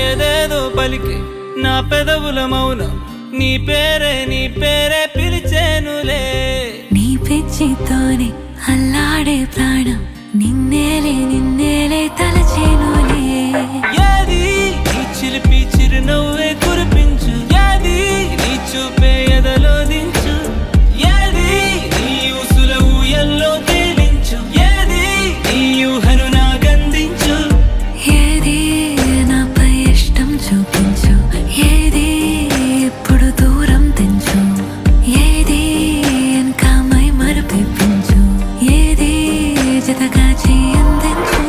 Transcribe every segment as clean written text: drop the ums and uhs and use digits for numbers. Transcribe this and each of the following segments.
ఏదేదో పలికి నా పెదవుల మౌనం నీ పేరే పిలిచేనులే. నీ పిచ్చితోనే అల్లాడే ప్రాణం నిన్నేలే తలచేనులే. ఏది నీ చిలిపి చిరునవ్వే కురిపించు, ఏది నీ చూపే ఎదలో దించు, ఏది నీ ఊసుల ఊయల్లో తేలించు, ఏది నీ ఊహను నాగందించు, ఏది నాపై ఇష్టం చూపించు, ఏది ఇప్పుడు దూరం తెంచు, ఏది ఇంకా మై మరపించు, ఏది జతగా చేయందించు.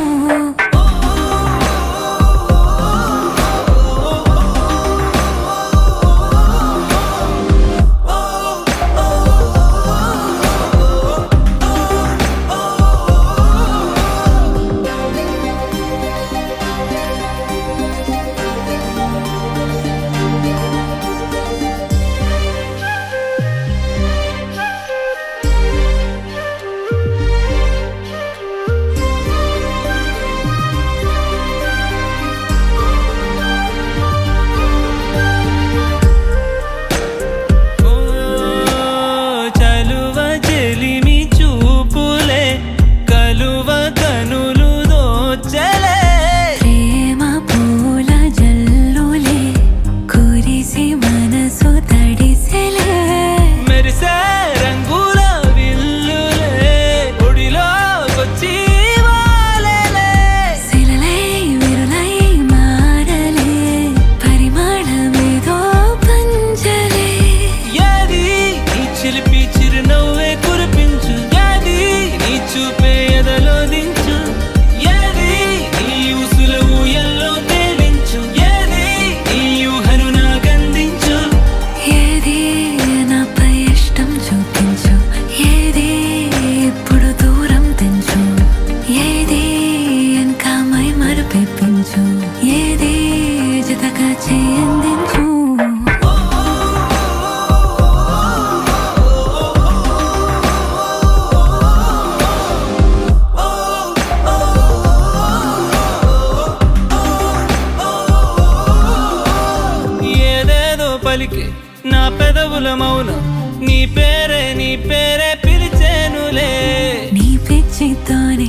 చిలిపి చిరునవ్వే కురిపించు, ఏది నీ చూపే ఎదలో దించు, ఏది నీ ఊసుల ఊయల్లో తేలించు, ఏది నీ ఊహను నాగందించు, ఏది నాపై ఇష్టం చూపించు, ఏది ఇప్పుడు దూరం తెంచు, ఏది ఇంకా మై మరపించు, ఏది జతగా చేయందించు. పలికి నా పెదవుల మౌనం నీ పేరే పిలిచేనులే. నీ పిచ్చితోనే